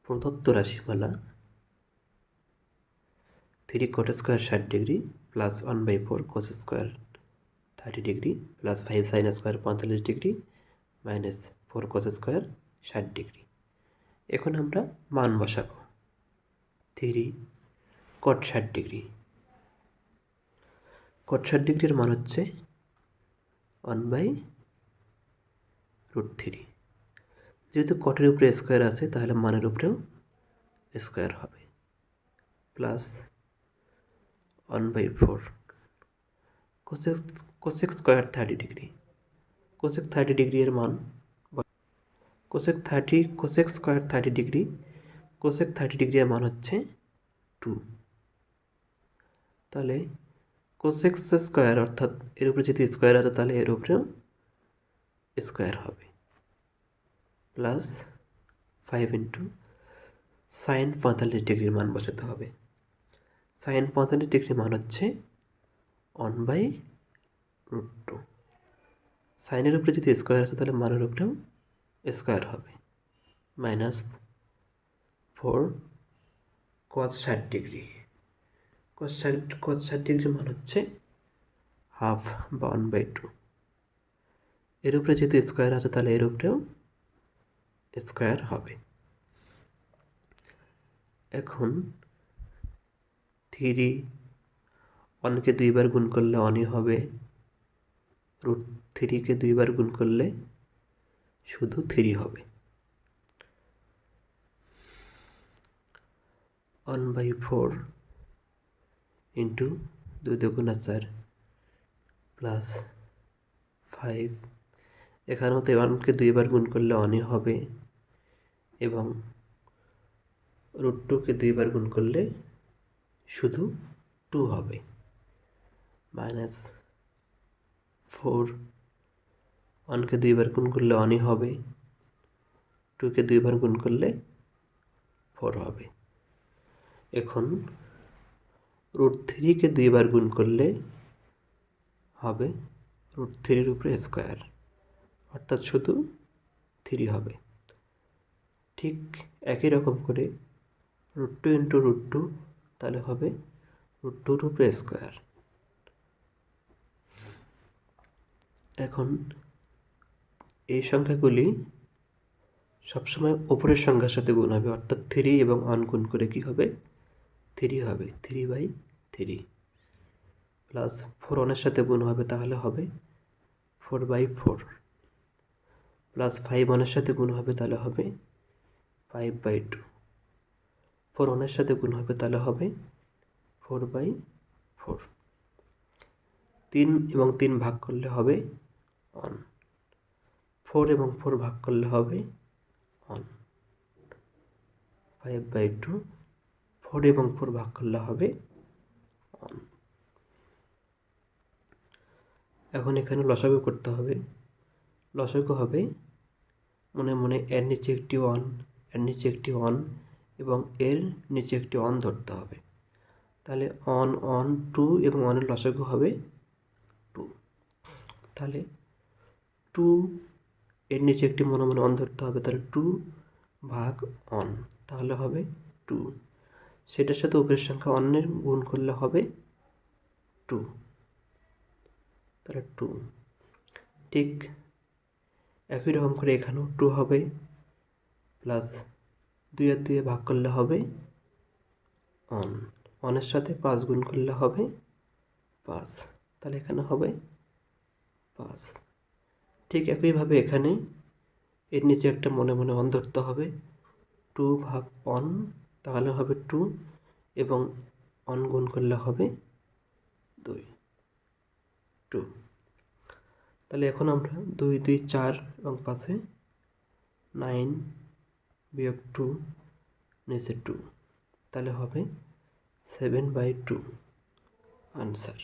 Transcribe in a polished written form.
প্রদত্ত রাশিমালা 3 cot square 60 plus 1/4 cos square 30 plus 5 sin square 45 minus 4 cos square 60। এখন আমরা মান বসাবো। 3 cot 60 cot 60 মান হচ্ছে 1/√3। যেহেতু কটের উপরে স্কোয়ার আছে তাহলে মানের উপরেও স্কোয়ার হবে, প্লাস 1/4 কোসেক স্কোয়ার 30 কোসেক 30 এর মান কোসেক স্কোয়ার 30 কোসেক 30 এর মান হচ্ছে 2। তাহলে কোসেক স্কোয়ার অর্থাৎ এর উপরে যদি স্কোয়ার আছে তাহলে এর উপরেও স্কোয়ার হবে, প্লাস 5 ইন্টু সাইন 45 মান বসাতে হবে। সাইন 45 মান হচ্ছে 1/√2। সাইনের উপরে যদি স্কোয়ার আছে তাহলে মানের উপরেও স্কোয়ার হবে, মাইনাস 4 cos 60 cos 60 মান হচ্ছে হাফ বা 1/2। এর উপরে যেহেতু স্কোয়ার আছে তাহলে এর উপরেও স্কোয়ার হবে। এখন 3 1কে 2 বার গুণ করলে 1ই হবে, √3কে 2 বার গুণ করলে শুধু 3 হবে। 1/4 ইন্টু 2 2 4 প্লাস 5। এখানেও তো 1কে 2 বার গুণ করলে 1ই হবে এবং √2কে 2 বার গুণ করলে শুধু 2 হবে, মাইনাস 4। 1কে 2 বার গুণ করলে 1ই হবে, 2কে 2 বার গুণ করলে 4 হবে। এখন √3কে 2 বার গুণ করলে হবে √3-এর উপরে স্কোয়ার, অর্থাৎ শুধু 3 হবে। ঠিক একই রকম করে √2 ইন্টু √2 তাহলে হবে √2-এর উপরে স্কোয়ার। এখন এই সংখ্যাগুলি সবসময় উপরের সংখ্যার সাথে গুণ হবে, অর্থাৎ 3 এবং 1 গুণ করে কি হবে 3 হবে, 3/3 প্লাস 4 1-এর সাথে গুণ হবে তাহলে হবে 4/4 প্লাস 5 1-এর সাথে গুণ হবে তাহলে হবে 5/2। 4 1-এর সাথে গুণ হবে তাহলে হবে 4/4। 3 এবং 3 ভাগ করলে হবে 1, 4 এবং 4 ভাগ করলে হবে 1, 5/2। 4 এবং 4 ভাগ করলে হবে 1। এখন এখানে লসাগু করতে হবে। লসাগু হবে মনে মনে এর নিচে একটি 1, এর নিচে একটি 1 এবং এর নিচে একটি 1 ধরতে হবে। তাহলে 1 1 2 এবং 1-এর লসাগু হবে 2। তাহলে 2 এর নিচে একটি মনে মনে 1 ধরতে হবে, তাহলে 2 ভাগ 1 তাহলে হবে 2। সেটার সাথে উপরের সংখ্যা 1-এর গুণ করলে হবে 2, তাহলে 2। ঠিক একই রকম করে এখানেও 2 হবে, প্লাস 2 আর 2 ভাগ করলে হবে 1, 1-এর সাথে 5 গুণ করলে হবে 5, তাহলে এখানে হবে 5। ঠিক একইভাবে এখানে এর নিচে একটা মনে মনে 1 ধরতে হবে, 2 ভাগ 1 তাহলে হবে 2 এবং 1 গুণ করলে হবে 2, 2। তাহলে এখন আমরা 2 2 4 এবং 5-এ 9 বিয়োগ 2 নিচে 2 তাহলে হবে 7/2 আনসার।